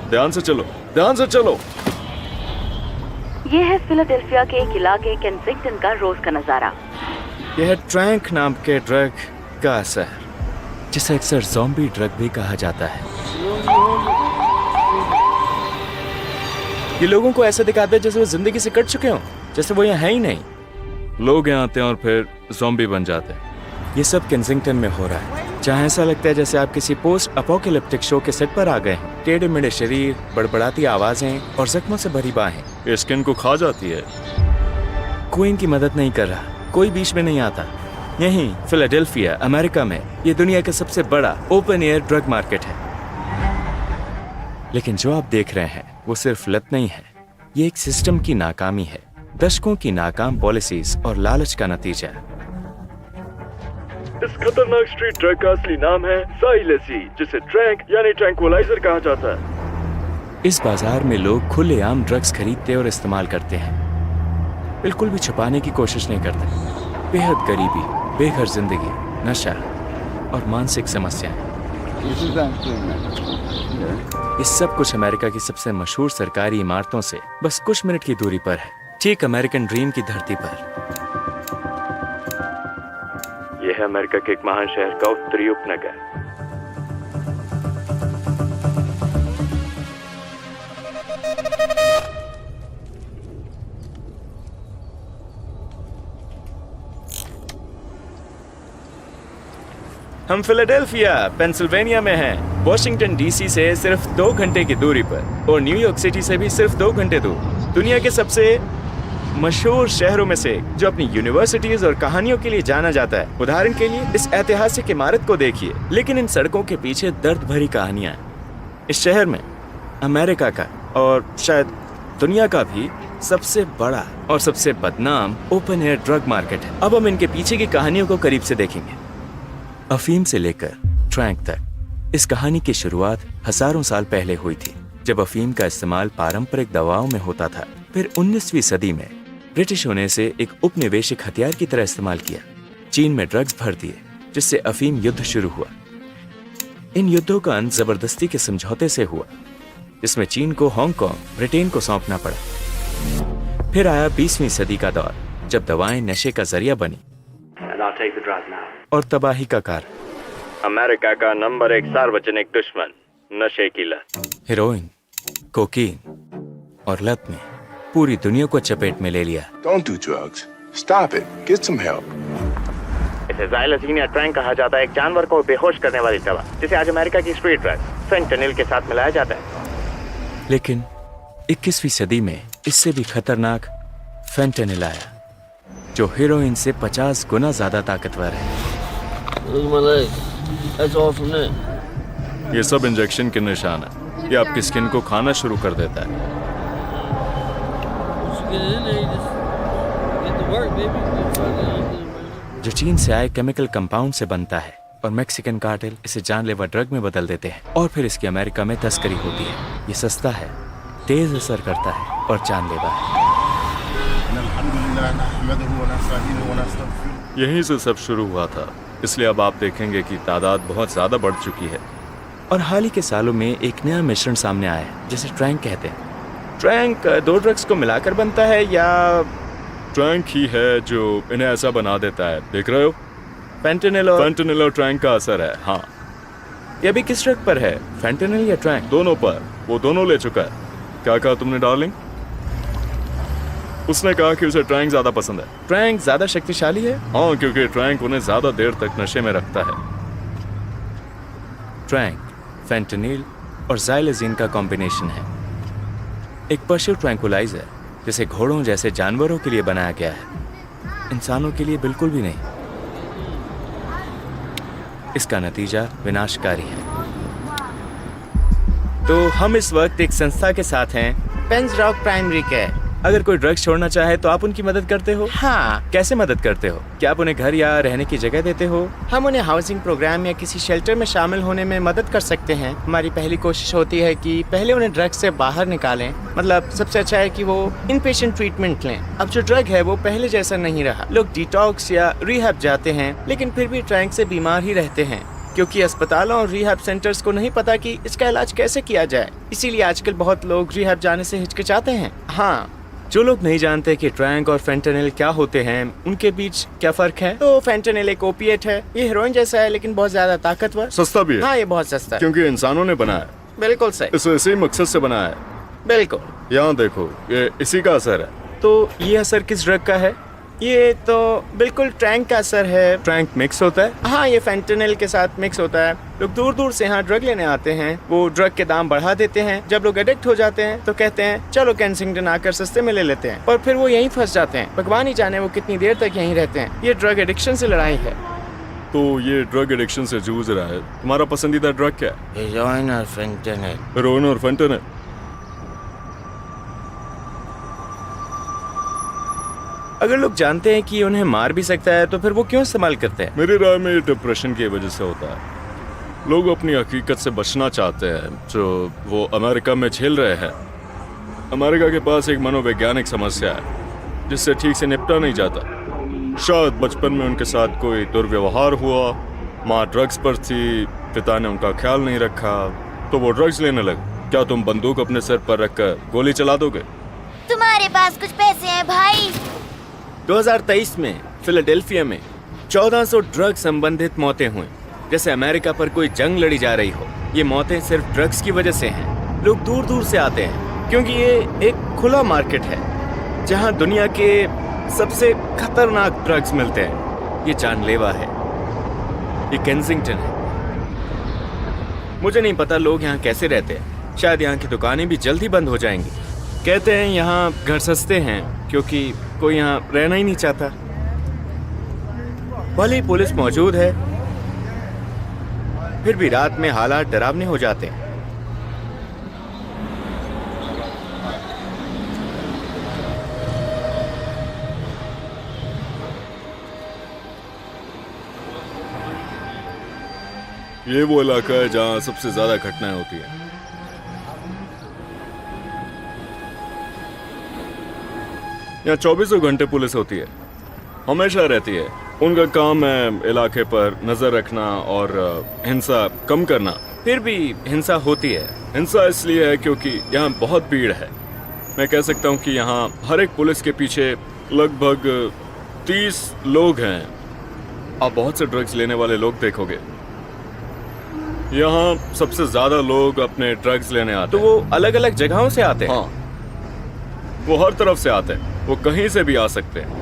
ध्यान से चलो, ध्यान से चलो। ये है फिलाडेल्फिया के एक इलाके केंसिंगटन का रोज का नजारा। यह है ट्रैंक नाम के ड्रग का असर, जिसे अक्सर ज़ॉम्बी ड्रग भी कहा जाता है। ये लोगों को ऐसा दिखाता है जैसे वो जिंदगी से कट चुके हों, जैसे वो यहाँ है ही नहीं। लोग यहाँ आते हैं और फिर ज़ॉम्बी बन जाते हैं। ये सब केंसिंगटन में हो रहा है, जहाँ ऐसा लगता है जैसे आप किसी पोस्ट अपोकैलिप्टिक शो के सेट पर आ गए हैं। टेढ़े मेढ़े शरीर, बड़बड़ाती आवाजें और जख्मों से भरी बाहें। ये स्किन को खा जाती है। कोई इनकी मदद नहीं कर रहा, कोई बीच में नहीं आता। यहीं फिलाडेल्फिया अमेरिका में ये दुनिया का सबसे बड़ा ओपन एयर ड्रग मार्केट है। लेकिन जो आप देख रहे हैं वो सिर्फ लत नहीं है, ये एक सिस्टम की नाकामी है, दशकों की नाकाम पॉलिसीज और लालच का नतीजा। इस खतरनाक स्ट्रीट ड्रग का असली नाम है साइलेसी, जिसे ट्रैंक यानी ट्रैंक्विलाइजर कहा जाता है। इस बाजार में लोग खुलेआम ड्रग्स खरीदते और इस्तेमाल करते हैं, बिल्कुल भी छुपाने की कोशिश नहीं करते। बेहद गरीबी, बेघर जिंदगी, नशा और मानसिक समस्याएं, ये सब कुछ अमेरिका की सबसे मशहूर सरकारी इमारतों से बस कुछ मिनट की दूरी पर है, ठीक अमेरिकन ड्रीम की धरती पर। यह है अमेरिका के एक महान शहर का उत्तरी उपनगर। हम फिलाडेल्फिया पेंसिल्वेनिया में हैं, वॉशिंगटन डीसी से सिर्फ 2 घंटे की दूरी पर और न्यूयॉर्क सिटी से भी सिर्फ 2 घंटे दूर। दुनिया के सबसे मशहूर शहरों में से जो अपनी यूनिवर्सिटीज और कहानियों के लिए जाना जाता है। उदाहरण के लिए इस ऐतिहासिक इमारत को देखिए, लेकिन इन सड़कों के पीछे दर्द भरी कहानियां हैं। इस शहर में अमेरिका का और शायद दुनिया का भी सबसे बड़ा और सबसे बदनाम ओपन एयर ड्रग मार्केट है। अब हम इनके पीछे की कहानियों को करीब से देखेंगे। अफीम से लेकर ट्रैंक तक इस कहानी की शुरुआत हजारों साल पहले हुई थी, जब अफीम का इस्तेमाल पारंपरिक दवाओं में होता था। फिर 19वीं सदी में ब्रिटिशों ने इसे एक उपनिवेशिक हथियार की तरह इस्तेमाल किया। चीन में ड्रग्स भर दिए, जिससे अफीम युद्ध शुरू हुआ। इन युद्धों का अंत जबरदस्ती के समझौते से हुआ, जिसमें चीन को हांगकांग ब्रिटेन को सौंपना पड़ा। फिर आया 20वीं सदी का दौर, जब दवाएं नशे का जरिया बनी और तबाही का कारण। अमेरिका का नंबर 1 सार्वजनिक दुश्मन नशे की लत, हेरोइन, कोकीन और लत ने पूरी दुनिया को चपेट में ले लिया। Don't do drugs. Stop it. Get some help. इसे ज़ाइलोसिन या ट्रैंक कहा जाता है, एक जानवर को बेहोश करने वाली दवा, जिसे आज अमेरिका की स्ट्रीट ड्रग फेंटनिल के साथ मिलाया जाता है। लेकिन 21वीं सदी में इससे भी खतरनाक फेंटनिल आया, जो हेरोइन से 50 गुना ज्यादा ताकतवर है। ये सब इंजेक्शन के निशान है। ये आपकी स्किन को खाना शुरू कर देता है। जो चीन से आए केमिकल कंपाउंड से बनता है और मैक्सिकन कार्टेल इसे जानलेवा ड्रग में बदल देते हैं और फिर इसकी अमेरिका में तस्करी होती है। ये सस्ता है, तेज असर करता है और जानलेवा है। यहीं से सब शुरू हुआ था, इसलिए अब आप देखेंगे कि तादाद बहुत ज्यादा बढ़ चुकी है। और हाल ही के सालों में एक नया मिश्रण सामने आया है, जिसे ट्रैंक कहते हैं। ट्रैंक 2 ड्रग्स को मिलाकर बनता है या ट्रैंक ही है जो इन्हें ऐसा बना देता है। देख रहे हो, फेंटनिल और ट्रैंक का असर है। हाँ, ये भी किस ड्रग पर है, फेंटनिल या ट्रैंक? दोनों पर। वो दोनों ले चुका है। क्या कहा तुमने डार्लिंग? उसने कहा कि उसे ट्रैंक ज्यादा पसंद है। ट्रैंक ज्यादा शक्तिशाली है? हाँ, क्योंकि ट्रैंक उन्हें ज्यादा देर तक नशे में रखता है। ट्रैंक फेंटनिल और ज़ाइलोसिन का कॉम्बिनेशन है, एक पशु ट्रैंक्विलाइजर, जिसे घोड़ों जैसे जानवरों के लिए बनाया गया है, इंसानों के लिए बिल्कुल भी नहीं। इसका नतीजा विनाशकारी है। तो हम इस वक्त एक संस्था के साथ हैं, पेंस रॉक प्राइमरी केयर। अगर कोई ड्रग्स छोड़ना चाहे तो आप उनकी मदद करते हो? हाँ। कैसे मदद करते हो? क्या आप उन्हें घर या रहने की जगह देते हो? हम उन्हें हाउसिंग प्रोग्राम या किसी शेल्टर में शामिल होने में मदद कर सकते हैं। हमारी पहली कोशिश होती है कि पहले उन्हें ड्रग्स से बाहर निकालें। मतलब सबसे अच्छा है कि वो इनपेशेंट ट्रीटमेंट लें। अब जो ड्रग है वो पहले जैसा नहीं रहा। लोग डिटॉक्स या रिहैब जाते हैं, लेकिन फिर भी ट्रैंक से बीमार ही रहते हैं। क्योंकि अस्पतालों और रिहैब सेंटर्स को नहीं पता कि इसका इलाज कैसे किया जाए, इसीलिए आजकल बहुत लोग रिहैब जाने से हिचकिचाते हैं। हाँ, जो लोग नहीं जानते कि ट्रैंक और फेंटेनिल क्या होते हैं, उनके बीच क्या फर्क है, तो फेंटेनिल एक ओपिएट है। ये हेरोइन जैसा है लेकिन बहुत ज्यादा ताकतवर। सस्ता भी है। हाँ, ये बहुत सस्ता है। क्योंकि इंसानों ने बनाया है। बिल्कुल सही। इसे इसी मकसद से बनाया है। बिल्कुल। यहाँ देखो, ये इसी का असर है। तो ये असर किस ड्रग का है? ये तो बिल्कुल ट्रैंक का असर है। ट्रैंक मिक्स होता है? हाँ, ये फेंटेनिल के साथ मिक्स होता है। लोग दूर दूर से यहाँ ड्रग लेने आते हैं, वो ड्रग के दाम बढ़ा देते हैं। जब लोग एडिक्ट हो जाते हैं तो कहते हैं चलो केंसिंगटन आकर सस्ते में ले लेते हैं, और फिर वो यहीं फंस जाते हैं। भगवान ही जाने वो कितनी देर तक यहीं रहते हैं। ये ड्रग एडिक्शन से लड़ाई है। तो ये ड्रग एडिक्शन से जूझ रहा है। तुम्हारा पसंदीदा ड्रग क्या है? हेरोइन और फेंटेनिल। हेरोइन और फेंटेनिल। अगर लोग जानते हैं कि ये उन्हें मार भी सकता है तो फिर वो क्यों इस्तेमाल करते हैं? मेरी राय में ये डिप्रेशन की वजह से होता है। लोग अपनी हकीकत से बचना चाहते हैं जो वो अमेरिका में झेल रहे हैं। अमेरिका के पास एक मनोवैज्ञानिक समस्या है जिससे ठीक से निपटा नहीं जाता। शायद बचपन में उनके साथ कोई दुर्व्यवहार हुआ, माँ ड्रग्स पर थी, पिता ने उनका ख्याल नहीं रखा, तो वो ड्रग्स लेने लगे। क्या तुम बंदूक अपने सिर पर रखकर गोली चला दोगे? तुम्हारे पास कुछ पैसे हैं भाई? 2023 में फिलाडेल्फिया में 1400 ड्रग संबंधित मौतें हुई, जैसे अमेरिका पर कोई जंग लड़ी जा रही हो। ये मौतें सिर्फ ड्रग्स की वजह से हैं। लोग दूर दूर से आते हैं क्योंकि ये एक खुला मार्केट है जहां दुनिया के सबसे खतरनाक ड्रग्स मिलते हैं। ये जानलेवा है। ये केंसिंगटन है। मुझे नहीं पता लोग यहाँ कैसे रहते हैं। शायद यहाँ की दुकानें भी जल्द ही बंद हो जाएंगी। कहते हैं यहाँ घर सस्ते हैं क्योंकि कोई यहाँ रहना ही नहीं चाहता। भले ही पुलिस मौजूद है, फिर भी रात में हालात डरावने हो जाते हैं। ये वो इलाका है जहाँ सबसे ज्यादा घटनाएं होती है। यहाँ 24 घंटे पुलिस होती है, हमेशा रहती है। उनका काम है इलाके पर नजर रखना और हिंसा कम करना। फिर भी हिंसा होती है। हिंसा इसलिए है क्योंकि यहाँ बहुत भीड़ है। मैं कह सकता हूँ कि यहाँ हर एक पुलिस के पीछे लगभग 30 लोग हैं। आप बहुत से ड्रग्स लेने वाले लोग देखोगे। यहाँ सबसे ज्यादा लोग अपने ड्रग्स लेने आते तो हैं। वो अलग अलग जगहों से आते हैं। हाँ, वो हर तरफ से आते हैं। वो कहीं से भी आ सकते हैं।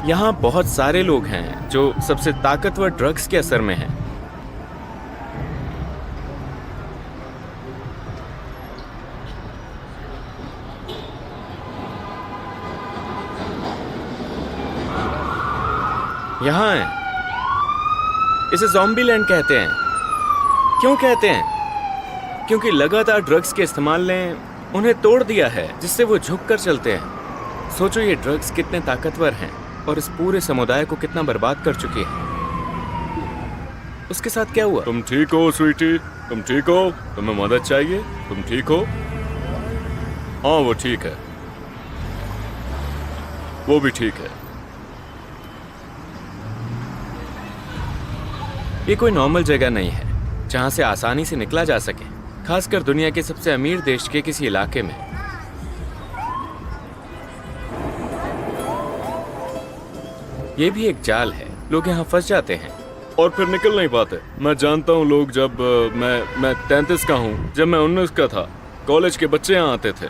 यहाँ बहुत सारे लोग हैं जो सबसे ताकतवर ड्रग्स के असर में हैं। यहाँ है। इसे ज़ॉम्बी लैंड कहते हैं। क्यों कहते हैं? क्योंकि लगातार ड्रग्स के इस्तेमाल ने उन्हें तोड़ दिया है, जिससे वो झुक कर चलते हैं। सोचो ये ड्रग्स कितने ताकतवर हैं और इस पूरे समुदाय को कितना बर्बाद कर चुकी है। उसके साथ क्या हुआ? तुम ठीक हो स्वीटी? तुम ठीक हो? तुम्हें मदद चाहिए? तुम ठीक हो? हाँ, वो ठीक है। वो भी ठीक है। ये कोई नॉर्मल जगह नहीं है जहां से आसानी से निकला जा सके, खासकर दुनिया के सबसे अमीर देश के किसी इलाके में। ये भी एक जाल है। लोग यहाँ फंस जाते हैं और फिर निकल नहीं पाते। मैं जानता हूँ लोग, जब मैं 33 का हूँ, जब मैं 19 का था, कॉलेज के बच्चे यहाँ आते थे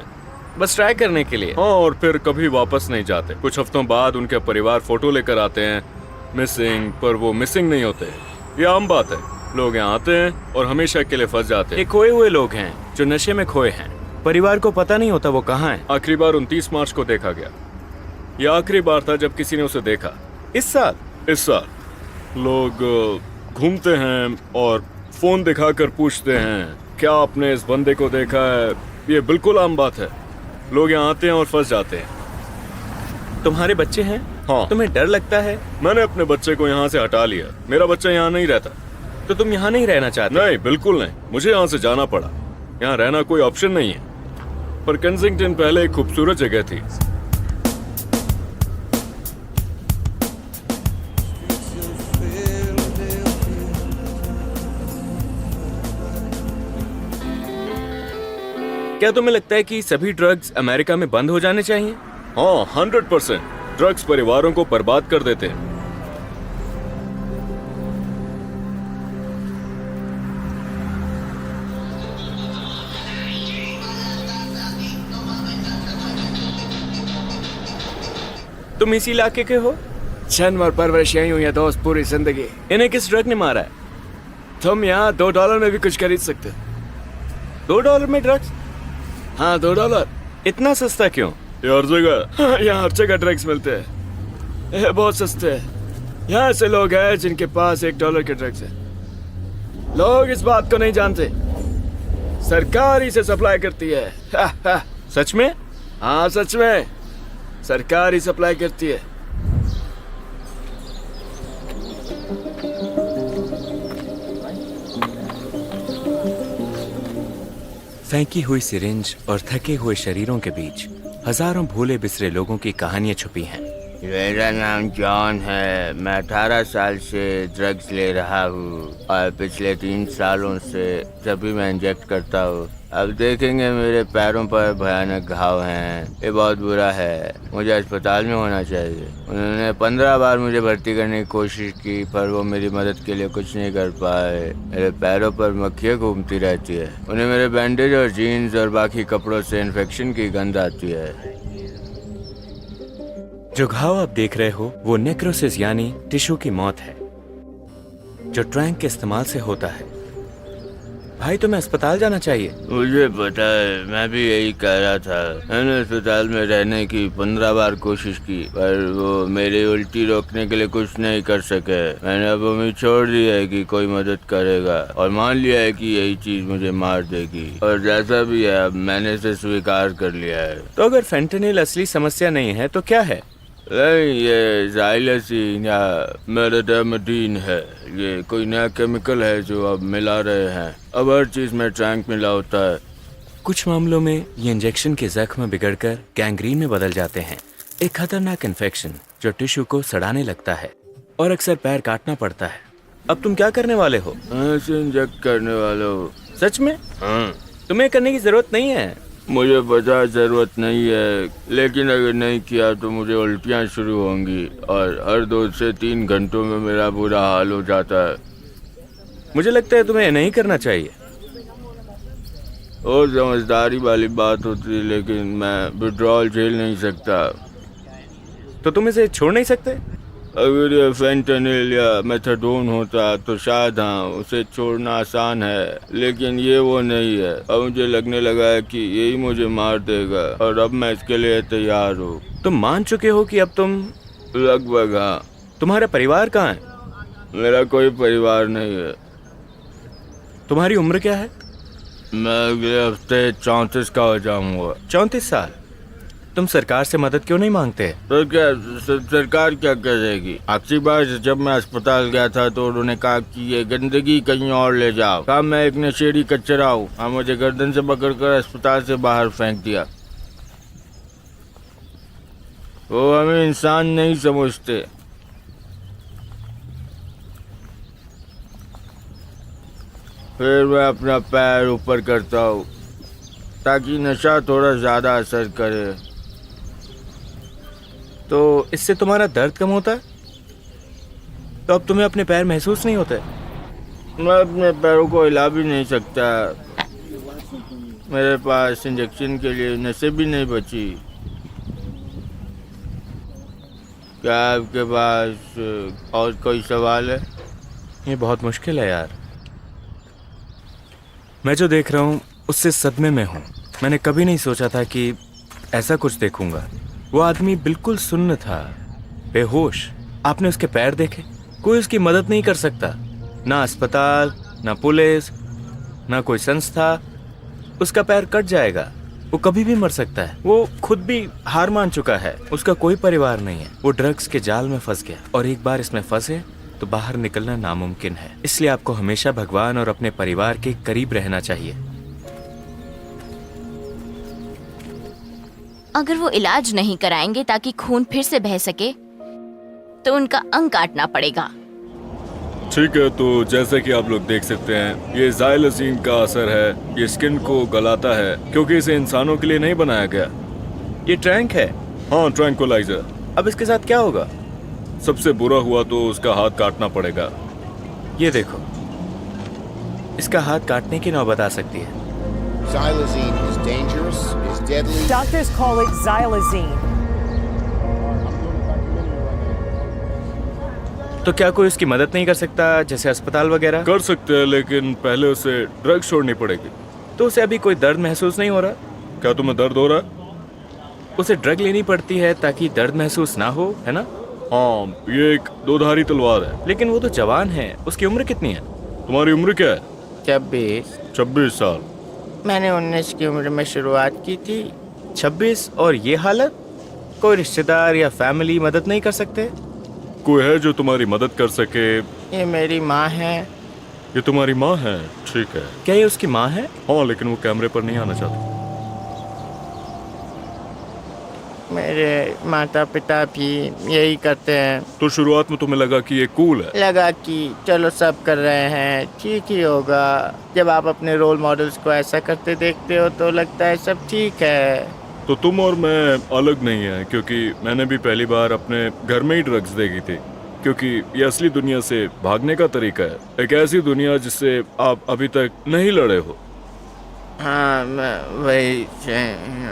बस ट्राई करने के लिए। हाँ, और फिर कभी वापस नहीं जाते। कुछ हफ्तों बाद उनके परिवार फोटो लेकर आते हैं मिसिंग, पर वो मिसिंग नहीं होते। ये आम बात है। लोग यहाँ आते हैं और हमेशा के लिए फंस जाते हैं। ये खोए हुए लोग हैं जो नशे में खोए हैं। परिवार को पता नहीं होता वो कहाँ है। आखिरी बार 29 मार्च को देखा गया। यह आखिरी बार था जब किसी ने उसे देखा। इस साल लोग घूमते हैं और फोन दिखाकर पूछते हैं क्या आपने इस बंदे को देखा है। ये बिल्कुल आम बात है। लोग यहाँ आते हैं और फंस जाते हैं। तुम्हारे बच्चे हैं? हाँ। तुम्हें डर लगता है? मैंने अपने बच्चे को यहाँ से हटा लिया। मेरा बच्चा यहाँ नहीं रहता। तो तुम यहाँ नहीं रहना चाहते? नहीं, बिल्कुल नहीं। मुझे यहाँ से जाना पड़ा। यहाँ रहना कोई ऑप्शन नहीं है। पर केंसिंगटन पहले एक खूबसूरत जगह थी। क्या तुम्हें लगता है कि सभी ड्रग्स अमेरिका में बंद हो जाने चाहिए? हाँ, 100%। ड्रग्स परिवारों को बर्बाद कर देते हैं। तुम इसी इलाके के हो? जन्म और परवरिश यहीं हुई है दोस्त, पूरी जिंदगी। इन्हें किस ड्रग ने मारा है? तुम यहाँ $2 में भी कुछ खरीद सकते। $2 में ड्रग्स? हाँ, $2। इतना सस्ता क्यों? ये हर जगह। हाँ, यहाँ हर जगह ड्रग्स मिलते हैं। ये बहुत सस्ते हैं। यहाँ से लोग हैं जिनके पास $1 के ड्रग्स है। लोग इस बात को नहीं जानते, सरकार ही से सप्लाई करती है। सच में? हाँ, सच में सरकार ही सप्लाई करती है। फेंकी हुई सिरिंज और थके हुए शरीरों के बीच हजारों भूले बिसरे लोगों की कहानियां छुपी हैं। मेरा नाम जॉन है। मैं 18 साल से ड्रग्स ले रहा हूँ और पिछले 3 सालों से जब भी मैं इंजेक्ट करता हूँ। अब देखेंगे मेरे पैरों पर भयानक घाव हैं। ये बहुत बुरा है, मुझे अस्पताल में होना चाहिए। उन्होंने 15 बार मुझे भर्ती करने की कोशिश की पर वो मेरी मदद के लिए कुछ नहीं कर पाए। मेरे पैरों पर मक्खियाँ घूमती रहती है। उन्हें मेरे बैंडेज और जीन्स और बाकी कपड़ों से इन्फेक्शन की गंध आती है। जो घाव आप देख रहे हो वो नेक्रोसिस यानी टिश्यू की मौत है, जो ट्रैंक के इस्तेमाल से होता है। भाई तुम्हें अस्पताल जाना चाहिए। मुझे पता है, मैं भी यही कह रहा था। मैंने अस्पताल में रहने की 15 बार कोशिश की पर वो मेरी उल्टी रोकने के लिए कुछ नहीं कर सके। मैंने अब उम्मीद छोड़ दी है कि कोई मदद करेगा और मान लिया है कि यही चीज मुझे मार देगी। और जैसा भी है अब मैंने इसे स्वीकार कर लिया है। तो अगर फेंटेनिल असली समस्या नहीं है तो क्या है? नहीं, ये ज़ाइलसीन या मेटाडामाडीन है। ये कोई नया केमिकल है जो अब मिला रहे हैं। अब हर चीज में ट्रैंक मिला होता है। कुछ मामलों में ये इंजेक्शन के जख्म बिगड़कर गैंग्रीन में बदल जाते हैं, एक खतरनाक इन्फेक्शन जो टिश्यू को सड़ाने लगता है और अक्सर पैर काटना पड़ता है। अब तुम क्या करने वाले हो? ऐसे इंजेक्ट करने वाला हूँ। सच में? हाँ, तुम्हें करने की जरूरत नहीं है। मुझे पता जरूरत नहीं है, लेकिन अगर नहीं किया तो मुझे उल्टियाँ शुरू होंगी और हर 2 से 3 घंटों में मेरा बुरा हाल हो जाता है। मुझे लगता है तुम्हें नहीं करना चाहिए। और समझदारी वाली बात होती है, लेकिन मैं विड्रॉल झेल नहीं सकता। तो तुम इसे छोड़ नहीं सकते? अगर ये फेंटेनिल या मेथाडोन होता तो शायद हाँ, उसे छोड़ना आसान है, लेकिन ये वो नहीं है। अब मुझे लगने लगा है कि यही मुझे मार देगा और अब मैं इसके लिए तैयार हूँ। तुम मान चुके हो कि अब तुम? लगभग हाँ। तुम्हारा परिवार कहाँ है? मेरा कोई परिवार नहीं है। तुम्हारी उम्र क्या है? मैं अगले हफ्ते 34 का हो जाऊंगा। 34 साल? तुम सरकार से मदद क्यों नहीं मांगते? तो क्या सरकार क्या करेगी? आखिरी बार जब मैं अस्पताल गया था तो उन्होंने कहा कि ये गंदगी कहीं और ले जाओ। कहा मैं एक नशेड़ी कचरा हूँ। हाँ, मुझे गर्दन से पकड़कर अस्पताल से बाहर फेंक दिया। वो हमें इंसान नहीं समझते। फिर मैं अपना पैर ऊपर करता हूँ ताकि नशा थोड़ा ज्यादा असर करे। तो इससे तुम्हारा दर्द कम होता है? तो अब तुम्हें अपने पैर महसूस नहीं होते? मैं अपने पैरों को हिला भी नहीं सकता। मेरे पास इंजेक्शन के लिए नसें भी नहीं बची। क्या आपके पास और कोई सवाल है? ये बहुत मुश्किल है यार। मैं जो देख रहा हूँ उससे सदमे में हूँ। मैंने कभी नहीं सोचा था कि ऐसा कुछ देखूंगा। वो आदमी बिल्कुल सुन्न था, बेहोश। आपने उसके पैर देखे? कोई उसकी मदद नहीं कर सकता, ना अस्पताल, ना पुलिस, ना कोई संस्था। उसका पैर कट जाएगा, वो कभी भी मर सकता है। वो खुद भी हार मान चुका है। उसका कोई परिवार नहीं है। वो ड्रग्स के जाल में फंस गया और एक बार इसमें फंसे तो बाहर निकलना नामुमकिन है। इसलिए आपको हमेशा भगवान और अपने परिवार के करीब रहना चाहिए। अगर वो इलाज नहीं कराएंगे ताकि खून फिर से बह सके तो उनका अंग काटना पड़ेगा। ठीक है, तो जैसे कि आप लोग देख सकते हैं, ये ज़ाइलोसिन का असर है। ये स्किन को गलाता है क्योंकि इसे इंसानों के लिए नहीं बनाया गया। ये ट्रैंक है। हाँ, ट्रैंकुलाइजर। अब इसके साथ क्या होगा? सबसे बुरा हुआ तो उसका हाथ काटना पड़ेगा। ये देखो, इसका हाथ काटने की नौबत आ सकती है। Xylazine is dangerous, is deadly. Doctors call it xylazine. तो क्या कोई उसकी मदद नहीं कर सकता, जैसे अस्पताल वगैरह? कर सकते हैं, लेकिन पहले उसे ड्रग छोड़नी पड़ेगी। तो उसे अभी कोई दर्द महसूस नहीं हो रहा? क्या तुम्हें दर्द हो रहा है? उसे ड्रग लेनी पड़ती है ताकि दर्द महसूस ना हो, है ना? हाँ, ये एक दोधारी तलवार है। लेकिन वो तो जवान है, उसकी उम्र कितनी है? तुम्हारी उम्र क्या है? 26 साल। मैंने 19 की उम्र में शुरुआत की थी। 26 और ये हालत? कोई रिश्तेदार या फैमिली मदद नहीं कर सकते? कोई है जो तुम्हारी मदद कर सके? ये मेरी माँ है। ये तुम्हारी माँ है? ठीक है। क्या ये उसकी माँ है? हाँ, लेकिन वो कैमरे पर नहीं आना चाहती। मेरे माता पिता भी यही करते हैं। तो शुरुआत में तुम्हें लगा कि ये कूल है? लगा कि चलो सब कर रहे हैं, ठीक ही होगा। जब आप अपने रोल मॉडल्स को ऐसा करते देखते हो तो लगता है सब ठीक है। तो तुम और मैं अलग नहीं है, क्योंकि मैंने भी पहली बार अपने घर में ही ड्रग्स देखी थी। क्योंकि ये असली दुनिया से भागने का तरीका है, एक ऐसी दुनिया जिससे आप अभी तक नहीं लड़े हो। हाँ, वही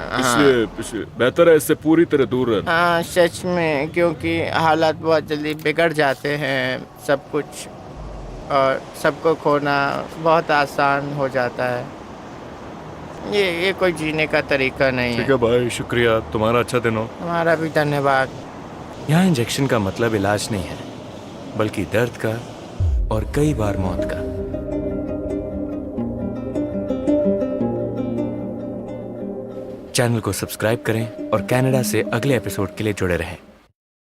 इसलिए बेहतर है इससे पूरी तरह दूर रहना। हाँ, सच में, क्योंकि हालात बहुत जल्दी बिगड़ जाते हैं सब कुछ, और सबको खोना बहुत आसान हो जाता है। ये कोई जीने का तरीका नहीं ठीक है भाई, शुक्रिया। तुम्हारा अच्छा दिन हो। हमारा भी धन्यवाद। यहाँ इंजेक्शन का मतलब इलाज नहीं है, बल्कि दर्द का और कई बार मौत का। चैनल को सब्सक्राइब करें और कनाडा से अगले एपिसोड के लिए जुड़े रहें।